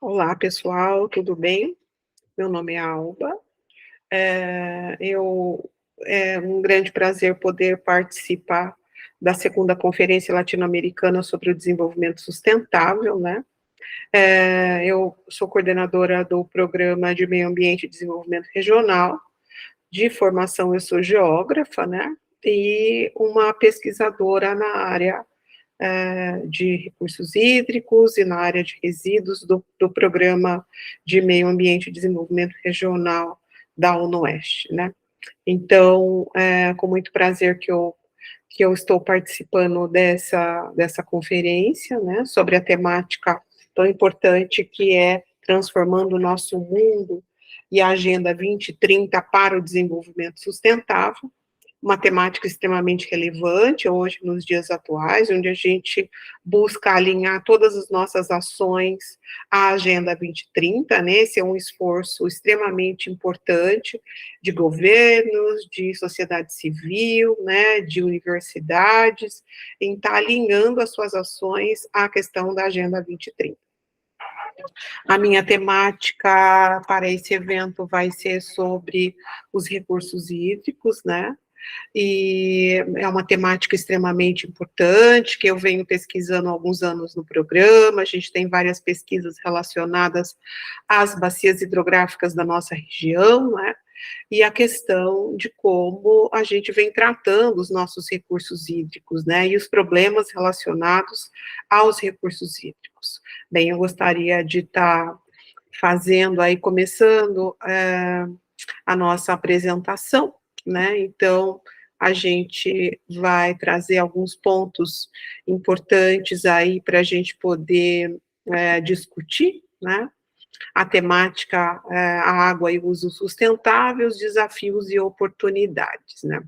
Olá, pessoal, tudo bem? Meu nome é Alba. É um grande prazer poder participar da segunda Conferência Latino-Americana sobre o Desenvolvimento Sustentável, né? Eu sou coordenadora do Programa de Meio Ambiente e Desenvolvimento Regional. De formação, eu sou geógrafa, né? E uma pesquisadora na área de recursos hídricos e na área de resíduos do Programa de Meio Ambiente e Desenvolvimento Regional da UNOeste, né? Então, com muito prazer que eu estou participando dessa conferência, né, sobre a temática tão importante que é transformando o nosso mundo e a Agenda 2030 para o desenvolvimento sustentável, uma temática extremamente relevante hoje, nos dias atuais, onde a gente busca alinhar todas as nossas ações à Agenda 2030, né? Esse é um esforço extremamente importante de governos, de sociedade civil, né, de universidades, em estar alinhando as suas ações à questão da Agenda 2030. A minha temática para esse evento vai ser sobre os recursos hídricos, né? E é uma temática extremamente importante, que eu venho pesquisando há alguns anos no programa. A gente tem várias pesquisas relacionadas às bacias hidrográficas da nossa região, né? E a questão de como a gente vem tratando os nossos recursos hídricos, né? E os problemas relacionados aos recursos hídricos. Bem, eu gostaria de estar fazendo aí, começando a nossa apresentação, né? Então, a gente vai trazer alguns pontos importantes aí para a gente poder discutir, né? A temática, a água e uso sustentável, os desafios e oportunidades, né?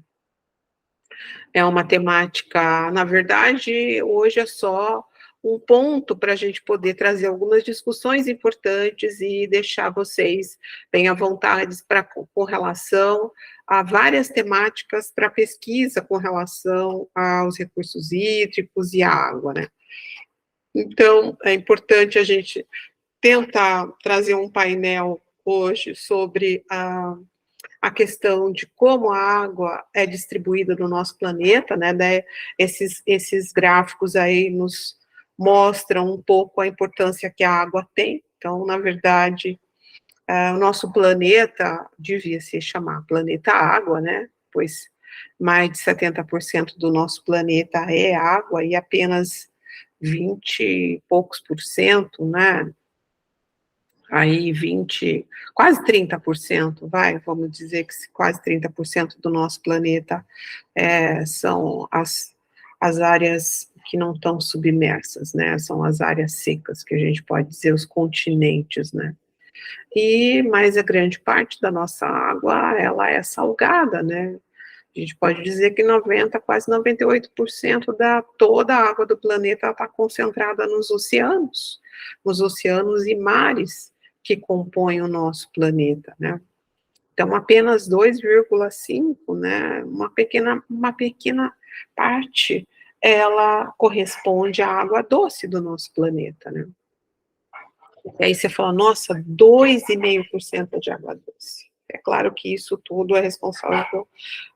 É uma temática, na verdade, hoje é só um ponto para a gente poder trazer algumas discussões importantes e deixar vocês bem à vontade com relação a várias temáticas para pesquisa com relação aos recursos hídricos e à água, né? Então, é importante a gente tentar trazer um painel hoje sobre a questão de como a água é distribuída no nosso planeta, né? Esses gráficos aí nos mostram um pouco a importância que a água tem. Então, na verdade, o nosso planeta devia se chamar planeta água, né? Pois mais de 70% do nosso planeta é água e apenas 20 e poucos por cento, né? Aí 20, quase 30%, vamos dizer que quase 30% do nosso planeta são as áreas que não estão submersas, né, são as áreas secas, que a gente pode dizer os continentes, né, mas a grande parte da nossa água, ela é salgada, né, a gente pode dizer que quase 98% da toda a água do planeta está concentrada nos oceanos e mares que compõem o nosso planeta, né? Então, apenas 2,5, né, uma pequena parte, ela corresponde à água doce do nosso planeta, né? E aí você fala, nossa, 2,5% de água doce. É claro que isso tudo é responsável,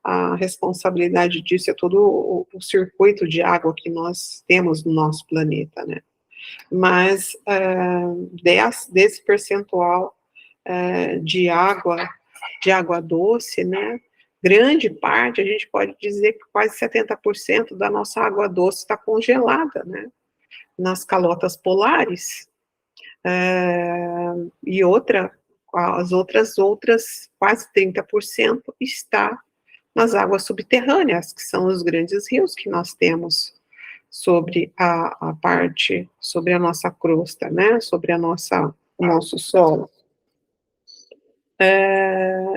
a responsabilidade disso é todo o circuito de água que nós temos no nosso planeta, né? Mas desse percentual de água doce, né, grande parte, a gente pode dizer que quase 70% da nossa água doce está congelada, né, nas calotas polares, e as outras quase 30% está nas águas subterrâneas, que são os grandes rios que nós temos sobre a parte, sobre a nossa crosta, né, sobre o nosso solo.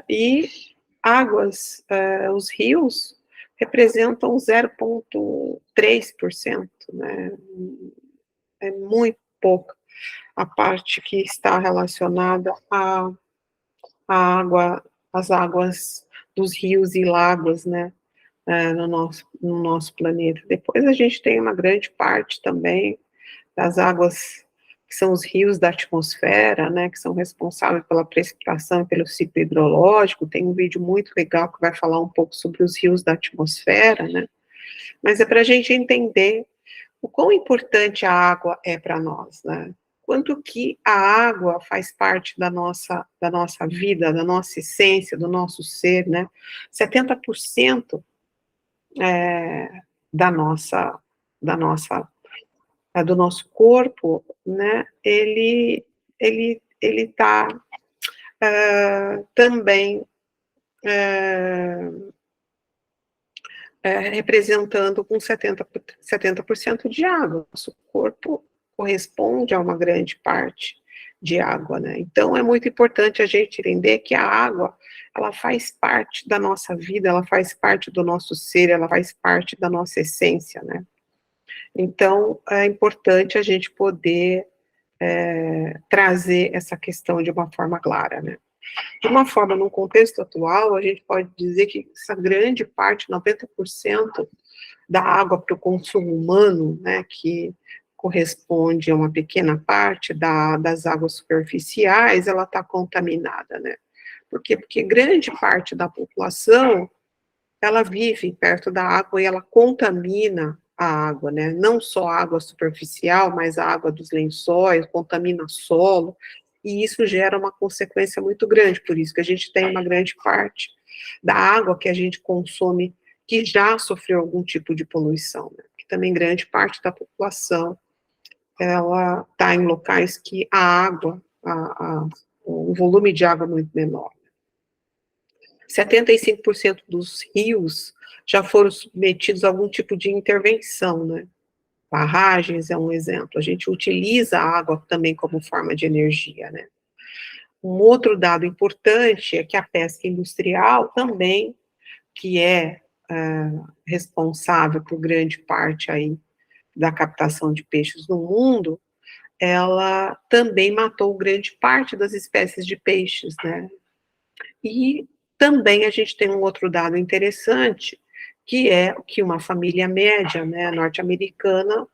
E os rios representam 0,3%, né, é muito pouco a parte que está relacionada à água, às águas dos rios e lagos, né, no nosso planeta. Depois a gente tem uma grande parte também das águas que são os rios da atmosfera, né, que são responsáveis pela precipitação e pelo ciclo hidrológico. Tem um vídeo muito legal que vai falar um pouco sobre os rios da atmosfera, né, mas é para a gente entender o quão importante a água é para nós, né, quanto que a água faz parte da nossa vida, da nossa essência, do nosso ser, né, 70% da nossa, da nossa do nosso corpo, né, ele está também representando com 70% de água. Nosso corpo corresponde a uma grande parte de água, né? Então é muito importante a gente entender que a água, ela faz parte da nossa vida, ela faz parte do nosso ser, ela faz parte da nossa essência, né? Então é importante a gente poder trazer essa questão de uma forma clara, né? De uma forma, num contexto atual, a gente pode dizer que essa grande parte, 90% da água para o consumo humano, né, que corresponde a uma pequena parte das águas superficiais, ela está contaminada, né? Por quê? Porque grande parte da população, ela vive perto da água e ela contamina a água, né? Não só a água superficial, mas a água dos lençóis, contamina solo, e isso gera uma consequência muito grande, por isso que a gente tem uma grande parte da água que a gente consome que já sofreu algum tipo de poluição, né? Que também grande parte da população, ela está em locais que a água, o volume de água é muito menor. 75% dos rios já foram submetidos a algum tipo de intervenção, né? Barragens é um exemplo. A gente utiliza a água também como forma de energia, né? Um outro dado importante é que a pesca industrial também, que é responsável por grande parte aí da captação de peixes no mundo, ela também matou grande parte das espécies de peixes, né? E também a gente tem um outro dado interessante, que é que uma família média, né, norte-americana,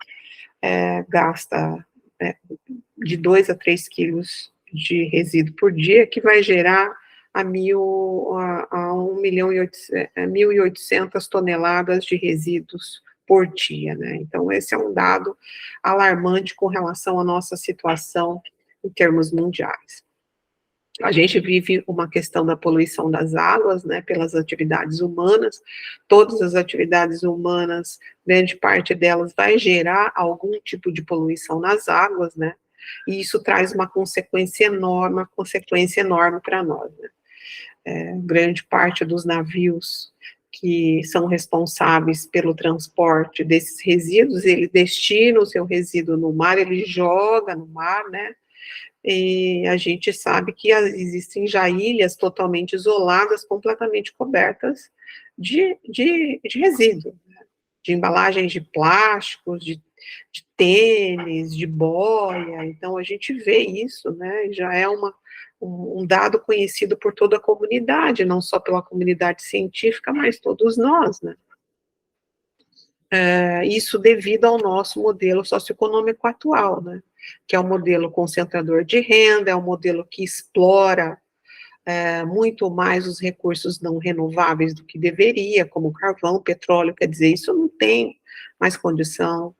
gasta de 2 a 3 quilos de resíduo por dia, que vai gerar a 1.800 toneladas de resíduos por dia, né? Então, esse é um dado alarmante com relação à nossa situação em termos mundiais. A gente vive uma questão da poluição das águas, né, pelas atividades humanas. Todas as atividades humanas, grande parte delas vai gerar algum tipo de poluição nas águas, né, e isso traz uma consequência enorme para nós, né. Grande parte dos navios que são responsáveis pelo transporte desses resíduos, ele destina o seu resíduo no mar, ele joga no mar, né, e a gente sabe que existem já ilhas totalmente isoladas, completamente cobertas de resíduo, né? De embalagens de plásticos, de tênis, de boia. Então, a gente vê isso, né? Já é um dado conhecido por toda a comunidade, não só pela comunidade científica, mas todos nós, né? Isso devido ao nosso modelo socioeconômico atual, né? Que é um modelo concentrador de renda, é um modelo que explora muito mais os recursos não renováveis do que deveria, como carvão, petróleo, quer dizer, isso não tem mais condição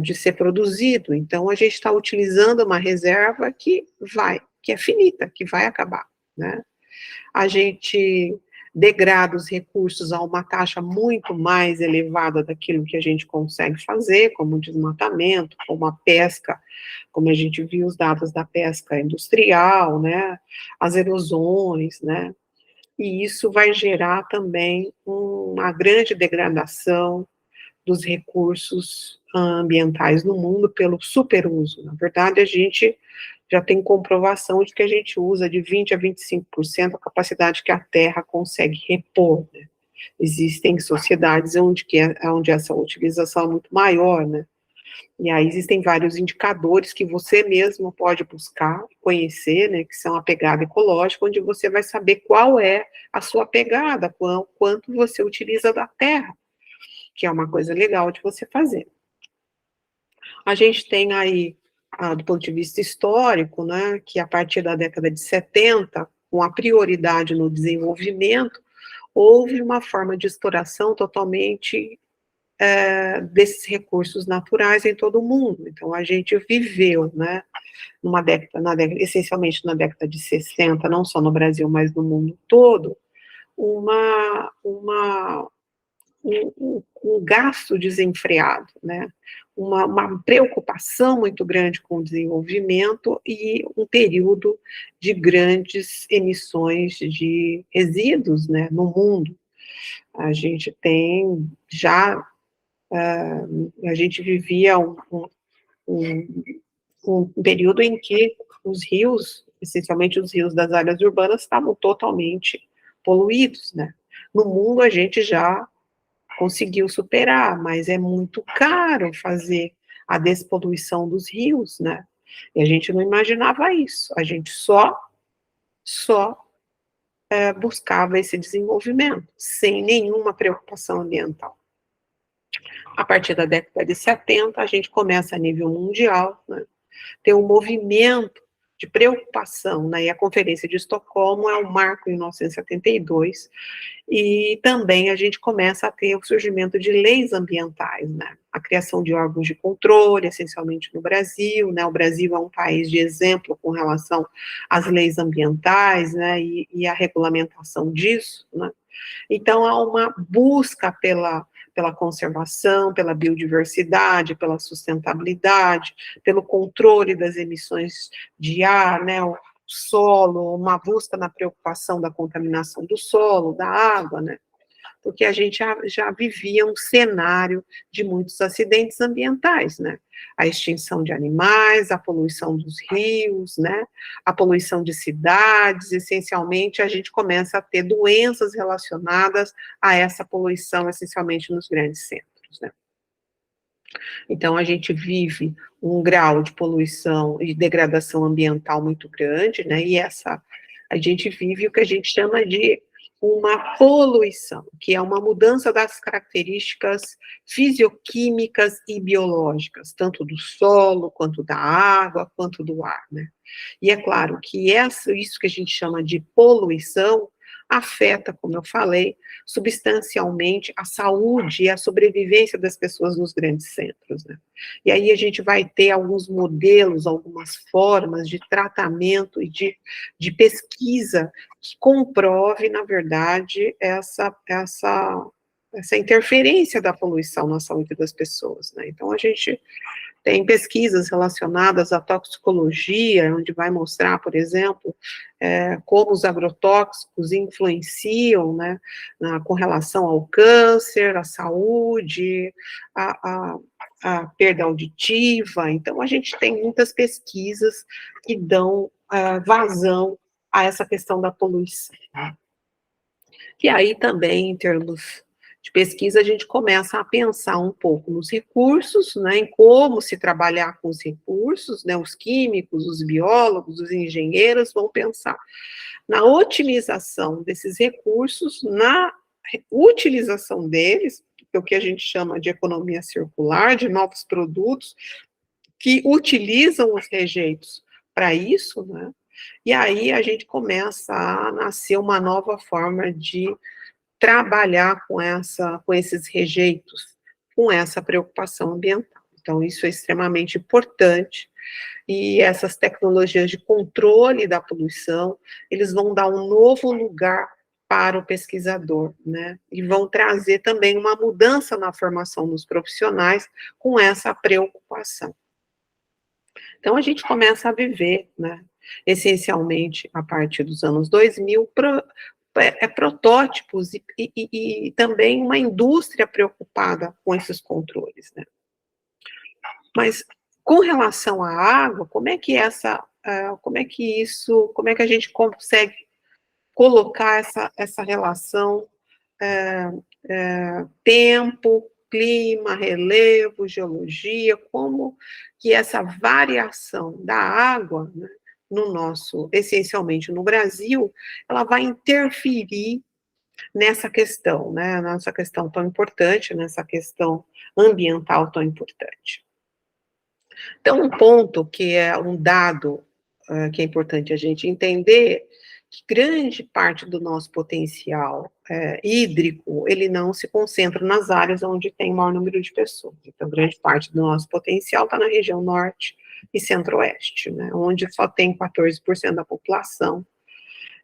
de ser produzido, então a gente está utilizando uma reserva que é finita, que vai acabar, né? A gente degrada os recursos a uma taxa muito mais elevada daquilo que a gente consegue fazer, como o desmatamento, como a pesca, como a gente viu os dados da pesca industrial, né, as erosões, né, e isso vai gerar também uma grande degradação dos recursos ambientais no mundo pelo superuso. Na verdade, a gente já tem comprovação de que a gente usa de 20 a 25% a capacidade que a Terra consegue repor, né? Existem sociedades onde essa utilização é muito maior, né? E aí existem vários indicadores que você mesmo pode buscar, conhecer, né, que são a pegada ecológica, onde você vai saber qual é a sua pegada, quanto você utiliza da terra, que é uma coisa legal de você fazer. A gente tem aí do ponto de vista histórico, né, que a partir da década de 70, com a prioridade no desenvolvimento, houve uma forma de exploração totalmente desses recursos naturais em todo o mundo. Então, a gente viveu, né, essencialmente na década de 60, não só no Brasil, mas no mundo todo, um gasto desenfreado, né? Uma preocupação muito grande com o desenvolvimento e um período de grandes emissões de resíduos, né, no mundo. A gente tem já, a gente vivia um, um período em que os rios, essencialmente os rios das áreas urbanas, estavam totalmente poluídos, né? No mundo a gente já conseguiu superar, mas é muito caro fazer a despoluição dos rios, né? E a gente não imaginava isso, a gente só buscava esse desenvolvimento, sem nenhuma preocupação ambiental. A partir da década de 70, a gente começa a nível mundial, né, ter um movimento de preocupação, né, e a Conferência de Estocolmo é um marco em 1972, e também a gente começa a ter o surgimento de leis ambientais, né, a criação de órgãos de controle, essencialmente no Brasil, né, o Brasil é um país de exemplo com relação às leis ambientais, né, e a regulamentação disso, né, então há uma busca pela conservação, pela biodiversidade, pela sustentabilidade, pelo controle das emissões de ar, né, o solo, uma busca na preocupação da contaminação do solo, da água, né, porque a gente já vivia um cenário de muitos acidentes ambientais, né, a extinção de animais, a poluição dos rios, né, a poluição de cidades, essencialmente a gente começa a ter doenças relacionadas a essa poluição, essencialmente nos grandes centros, né. Então, a gente vive um grau de poluição e degradação ambiental muito grande, né, e a gente vive o que a gente chama de uma poluição, que é uma mudança das características fisioquímicas e biológicas, tanto do solo, quanto da água, quanto do ar, né. E é claro que isso que a gente chama de poluição afeta, como eu falei, substancialmente a saúde e a sobrevivência das pessoas nos grandes centros, né. E aí a gente vai ter alguns modelos, algumas formas de tratamento e de pesquisa que comprove, na verdade, essa interferência da poluição na saúde das pessoas, né. Então a gente tem pesquisas relacionadas à toxicologia, onde vai mostrar, por exemplo, como os agrotóxicos influenciam, né, com relação ao câncer, à saúde, a perda auditiva. Então, a gente tem muitas pesquisas que dão vazão a essa questão da poluição. E aí também, em termos de pesquisa, a gente começa a pensar um pouco nos recursos, né, em como se trabalhar com os recursos, né, os químicos, os biólogos, os engenheiros vão pensar na otimização desses recursos, na utilização deles, que é o que a gente chama de economia circular, de novos produtos que utilizam os rejeitos para isso, né, e aí a gente começa a nascer uma nova forma de trabalhar com esses rejeitos, com essa preocupação ambiental. Então, isso é extremamente importante, e essas tecnologias de controle da poluição, eles vão dar um novo lugar para o pesquisador, né, e vão trazer também uma mudança na formação dos profissionais com essa preocupação. Então, a gente começa a viver, né, essencialmente, a partir dos anos 2000, protótipos e também uma indústria preocupada com esses controles, né. Mas, com relação à água, como é que a gente consegue colocar essa relação, tempo, clima, relevo, geologia, como que essa variação da água, né, essencialmente no Brasil, ela vai interferir nessa questão, né, nessa questão tão importante, nessa questão ambiental tão importante. Então, um ponto que é um dado que é importante a gente entender, que grande parte do nosso potencial hídrico, ele não se concentra nas áreas onde tem maior número de pessoas. Então, grande parte do nosso potencial está na região norte e centro-oeste, né, onde só tem 14% da população.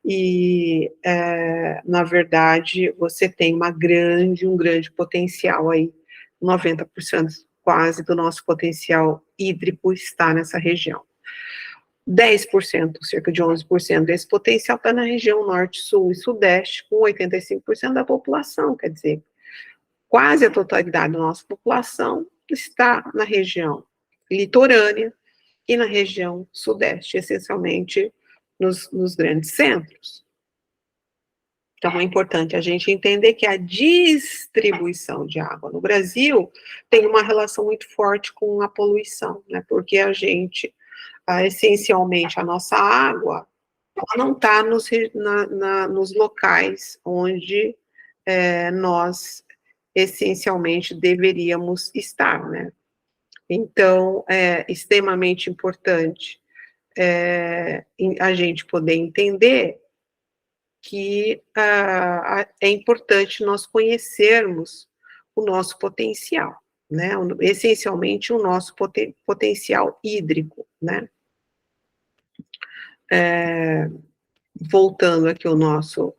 E, na verdade, você tem um grande potencial aí, 90% quase do nosso potencial hídrico está nessa região. 10%, cerca de 11% desse potencial está na região norte, sul e sudeste, com 85% da população, quer dizer, quase a totalidade da nossa população está na região litorânea e na região sudeste, essencialmente nos grandes centros. Então, é importante a gente entender que a distribuição de água no Brasil tem uma relação muito forte com a poluição, né, porque a gente, essencialmente, a nossa água, ela não está nos locais onde nós, essencialmente, deveríamos estar, né. Então, é extremamente importante a gente poder entender que é importante nós conhecermos o nosso potencial, né, essencialmente o nosso potencial hídrico, né. Voltando aqui ao nosso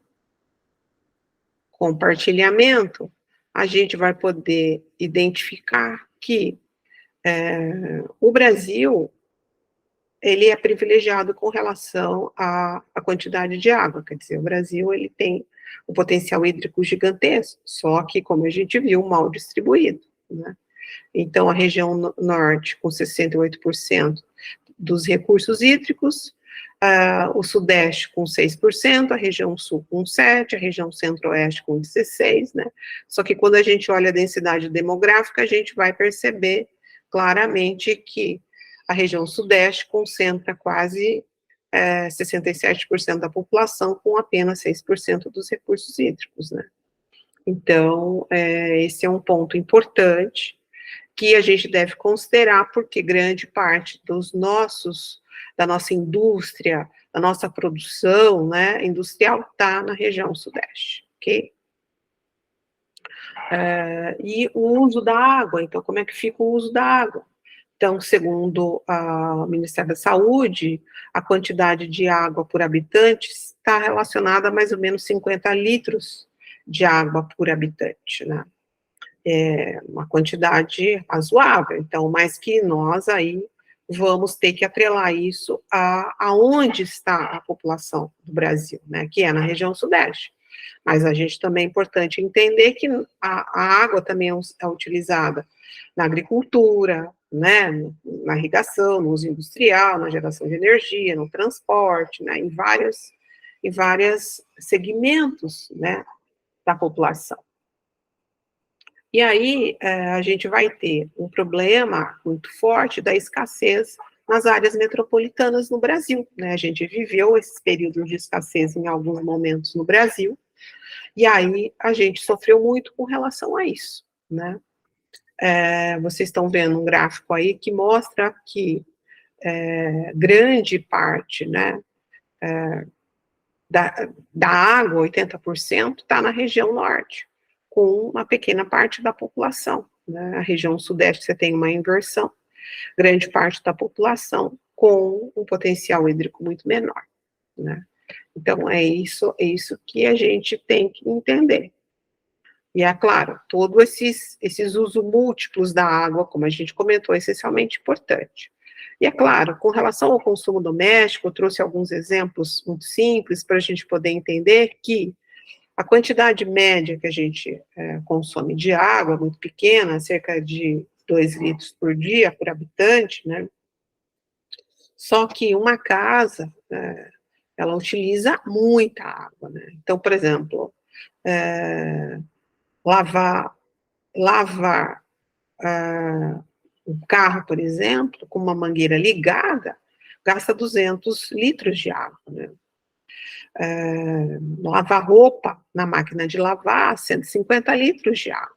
compartilhamento, a gente vai poder identificar que o Brasil, ele é privilegiado com relação à quantidade de água, quer dizer, o Brasil, ele tem um potencial hídrico gigantesco, só que, como a gente viu, mal distribuído, né? Então, a região norte, com 68% dos recursos hídricos, o sudeste com 6%, a região sul com 7%, a região centro-oeste com 16%, né? Só que quando a gente olha a densidade demográfica, a gente vai perceber claramente que a região sudeste concentra quase 67% da população, com apenas 6% dos recursos hídricos, né? Então, esse é um ponto importante que a gente deve considerar, porque grande parte da nossa indústria, da nossa produção, né, industrial, está na região sudeste, ok? E o uso da água, então, como é que fica o uso da água? Então, segundo o Ministério da Saúde, a quantidade de água por habitante está relacionada a mais ou menos 50 litros de água por habitante, né? É uma quantidade razoável, então, mas que nós aí vamos ter que atrelar isso aonde está a população do Brasil, né, que é na região sudeste. Mas a gente também é importante entender que a água também é utilizada na agricultura, né, na irrigação, no uso industrial, na geração de energia, no transporte, né, em vários segmentos, né, da população. E aí, a gente vai ter um problema muito forte da escassez nas áreas metropolitanas no Brasil, né? A gente viveu esses períodos de escassez em alguns momentos no Brasil, e aí a gente sofreu muito com relação a isso, né? Vocês estão vendo um gráfico aí que mostra que grande parte, né, da água, 80%, está na região norte, com uma pequena parte da população, né? A região sudeste você tem uma inversão, grande parte da população com um potencial hídrico muito menor, né? Então, é isso que a gente tem que entender. E é claro, todos esses usos múltiplos da água, como a gente comentou, é essencialmente importante. E é claro, com relação ao consumo doméstico, eu trouxe alguns exemplos muito simples para a gente poder entender que a quantidade média que a gente consome de água é muito pequena, cerca de 2 litros por dia por habitante, né? Só que uma casa, ela utiliza muita água, né? Então, por exemplo, lavar um carro, por exemplo, com uma mangueira ligada, gasta 200 litros de água, né? Lavar roupa na máquina de lavar, 150 litros de água,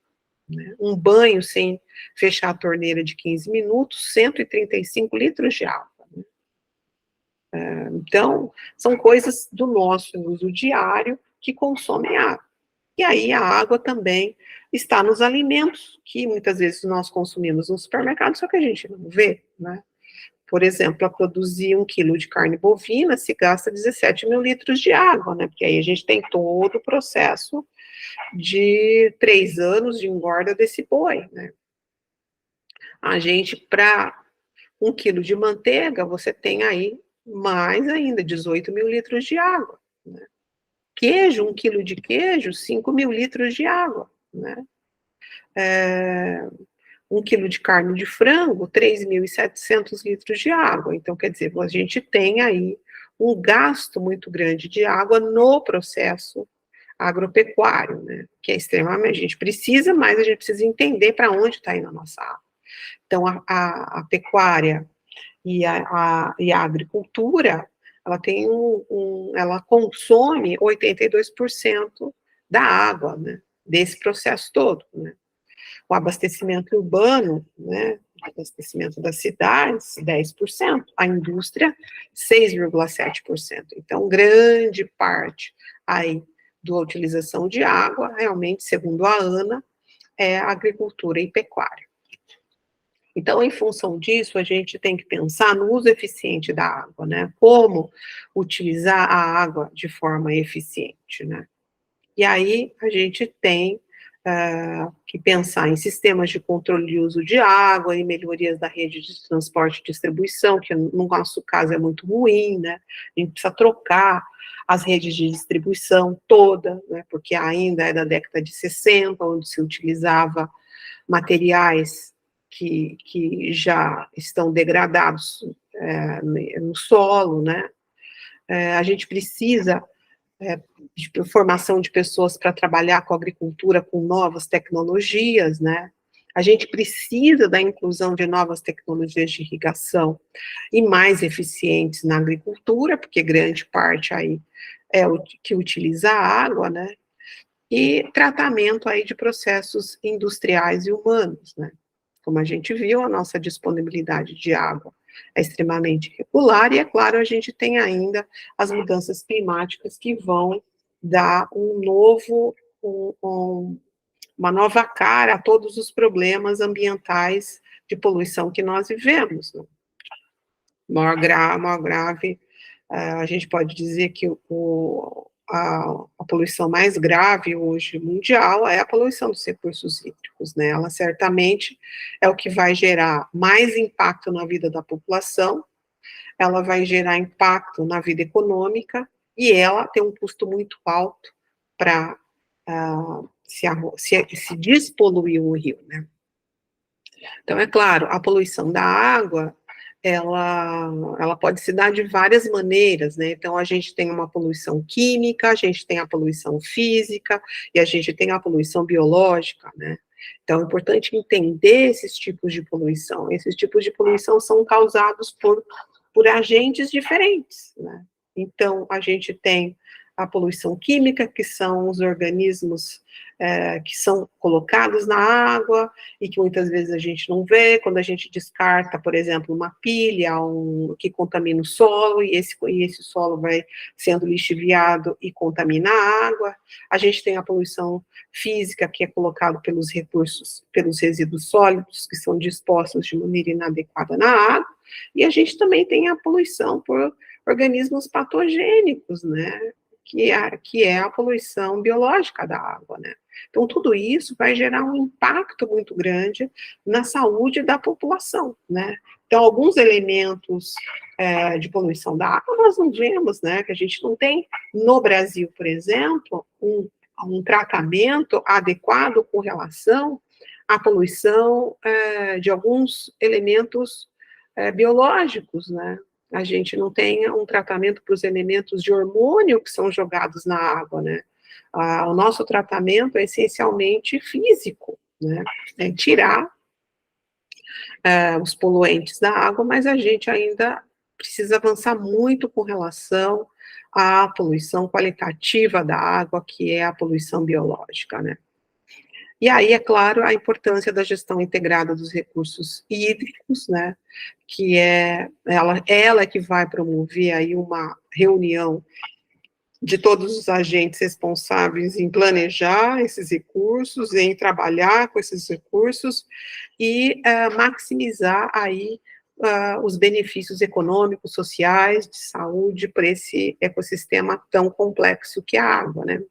né? Um banho sem fechar a torneira de 15 minutos, 135 litros de água. Né? Então, são coisas do nosso uso diário que consomem água. E aí a água também está nos alimentos, que muitas vezes nós consumimos no supermercado, só que a gente não vê, né? Por exemplo, para produzir 1 quilo de carne bovina, se gasta 17 mil litros de água, né? Porque aí a gente tem todo o processo de 3 anos de engorda desse boi, né? A gente, para 1 quilo de manteiga, você tem aí mais ainda, 18 mil litros de água, né? Queijo, 1 quilo de queijo, 5 mil litros de água, né? 1 quilo de carne de frango, 3.700 litros de água. Então, quer dizer, a gente tem aí um gasto muito grande de água no processo agropecuário, né? Que é extremamente, a gente precisa, mas a gente precisa entender para onde está indo a nossa água. Então, a pecuária e a agricultura, ela tem ela consome 82% da água, né? Desse processo todo, né? O abastecimento urbano, né, o abastecimento das cidades, 10%, a indústria, 6,7%. Então, grande parte aí da utilização de água, realmente, segundo a ANA, é agricultura e pecuária. Então, em função disso, a gente tem que pensar no uso eficiente da água, né? Como utilizar a água de forma eficiente, né? E aí, a gente tem que pensar em sistemas de controle de uso de água e melhorias da rede de transporte e distribuição, que no nosso caso é muito ruim, né? A gente precisa trocar as redes de distribuição toda, né? Porque ainda é da década de 60, onde se utilizava materiais que já estão degradados no solo, né? A gente precisa de formação de pessoas para trabalhar com agricultura com novas tecnologias, né? A gente precisa da inclusão de novas tecnologias de irrigação e mais eficientes na agricultura, porque grande parte aí é o que utiliza a água, né? E tratamento aí de processos industriais e humanos, né? Como a gente viu, a nossa disponibilidade de água é extremamente irregular, e é claro, a gente tem ainda as mudanças climáticas que vão dar uma nova cara a todos os problemas ambientais de poluição que nós vivemos. Né? Maior grave, a gente pode dizer que a poluição mais grave hoje mundial é a poluição dos recursos hídricos, né? Ela certamente é o que vai gerar mais impacto na vida da população, ela vai gerar impacto na vida econômica e ela tem um custo muito alto para se despoluir o rio, né? Então, é claro, a poluição da água, ela pode se dar de várias maneiras, né? Então, a gente tem uma poluição química, a gente tem a poluição física e a gente tem a poluição biológica, né? Então, é importante entender esses tipos de poluição. Esses tipos de poluição são causados por agentes diferentes, né? Então, a gente tem a poluição química, que são os organismos que são colocados na água e que muitas vezes a gente não vê, quando a gente descarta, por exemplo, uma pilha que contamina o solo, e esse solo vai sendo lixiviado e contamina a água. A gente tem a poluição física, que é colocado pelos resíduos sólidos, que são dispostos de maneira inadequada na água, e a gente também tem a poluição por organismos patogênicos, né, que é a poluição biológica da água, né. Então, tudo isso vai gerar um impacto muito grande na saúde da população, né. Então, alguns elementos de poluição da água nós não vemos, né, que a gente não tem no Brasil, por exemplo, um tratamento adequado com relação à poluição de alguns elementos biológicos, né. A gente não tem um tratamento para os elementos de hormônio que são jogados na água, né. O nosso tratamento é essencialmente físico, né, é tirar os poluentes da água, mas a gente ainda precisa avançar muito com relação à poluição qualitativa da água, que é a poluição biológica, né. E aí, é claro, a importância da gestão integrada dos recursos hídricos, né, que ela que vai promover aí uma reunião de todos os agentes responsáveis em planejar esses recursos, em trabalhar com esses recursos e maximizar aí os benefícios econômicos, sociais, de saúde para esse ecossistema tão complexo que é a água, né?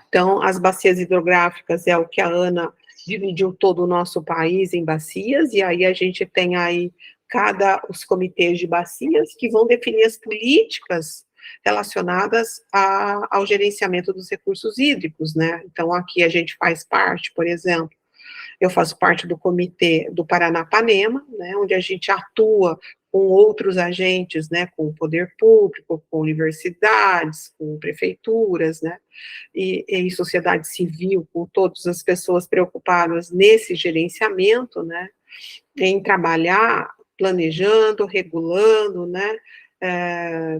Então, as bacias hidrográficas é o que a Ana dividiu todo o nosso país em bacias, e aí a gente tem aí os comitês de bacias que vão definir as políticas relacionadas ao gerenciamento dos recursos hídricos, né? Então, aqui a gente faz parte, por exemplo, eu faço parte do comitê do Paranapanema, né, onde a gente atua com outros agentes, né, com o poder público, com universidades, com prefeituras, né, e sociedade civil, com todas as pessoas preocupadas nesse gerenciamento, né, em trabalhar, planejando, regulando, né,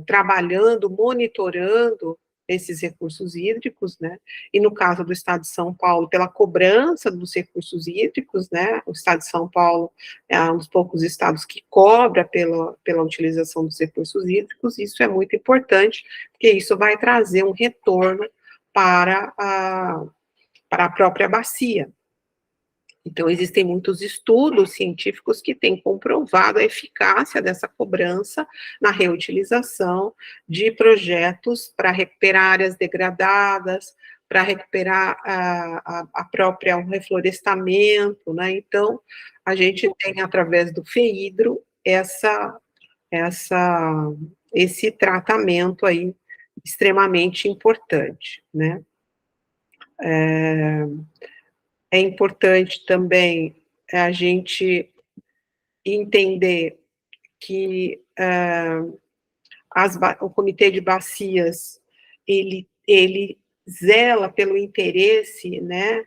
trabalhando, monitorando esses recursos hídricos, né, e no caso do Estado de São Paulo, pela cobrança dos recursos hídricos, né, o Estado de São Paulo é um dos poucos estados que cobra pela utilização dos recursos hídricos, isso é muito importante, porque isso vai trazer um retorno para a própria bacia. Então, existem muitos estudos científicos que têm comprovado a eficácia dessa cobrança na reutilização de projetos para recuperar áreas degradadas, para recuperar a própria o reflorestamento, né? Então, a gente tem, através do FEHIDRO, esse tratamento aí extremamente importante, né? É importante também a gente entender que o Comitê de Bacias, ele zela pelo interesse, né,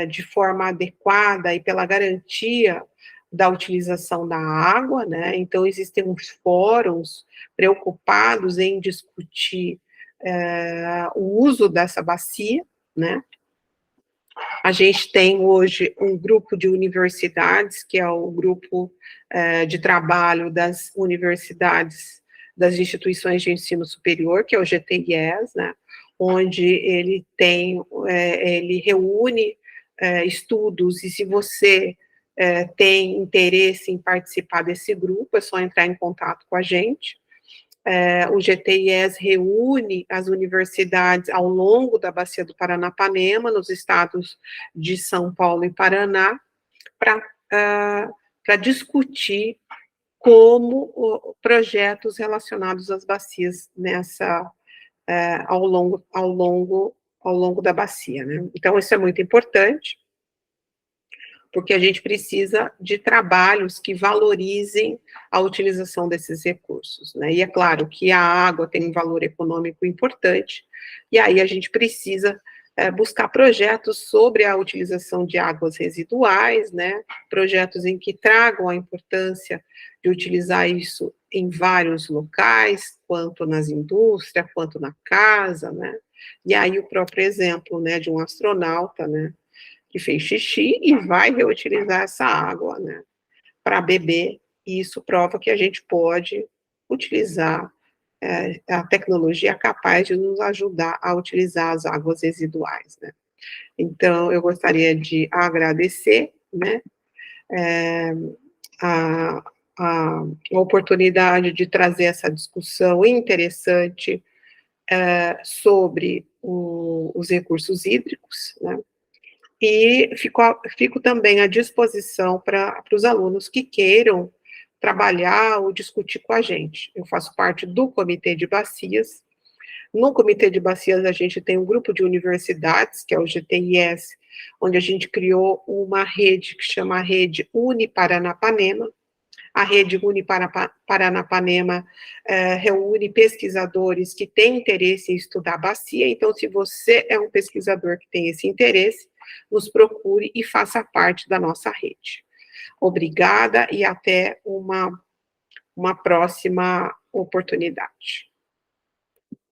de forma adequada e pela garantia da utilização da água, né, então existem uns fóruns preocupados em discutir o uso dessa bacia, né. A gente tem hoje um grupo de universidades, que é o grupo de trabalho das universidades, das instituições de ensino superior, que é o GTIES, né, onde ele reúne estudos, e se você tem interesse em participar desse grupo, é só entrar em contato com a gente. O GTIES reúne as universidades ao longo da bacia do Paranapanema, nos estados de São Paulo e Paraná, para discutir como projetos relacionados às bacias ao longo da bacia, né? Então, isso é muito importante, porque a gente precisa de trabalhos que valorizem a utilização desses recursos, né? E é claro que a água tem um valor econômico importante, e aí a gente precisa buscar projetos sobre a utilização de águas residuais, né? Projetos em que tragam a importância de utilizar isso em vários locais, quanto nas indústrias, quanto na casa, né? E aí o próprio exemplo, né, de um astronauta, né, que fez xixi e vai reutilizar essa água, né, para beber, e isso prova que a gente pode utilizar a tecnologia capaz de nos ajudar a utilizar as águas residuais, né. Então, eu gostaria de agradecer, né, a, a oportunidade de trazer essa discussão interessante sobre os recursos hídricos, né, e fico também à disposição para os alunos que queiram trabalhar ou discutir com a gente. Eu faço parte do Comitê de Bacias. No Comitê de Bacias, a gente tem um grupo de universidades, que é o GTIS, onde a gente criou uma rede que chama a Rede Uniparanapanema. A Rede Uniparanapanema reúne pesquisadores que têm interesse em estudar bacia, então, se você é um pesquisador que tem esse interesse, nos procure e faça parte da nossa rede. Obrigada e até uma próxima oportunidade.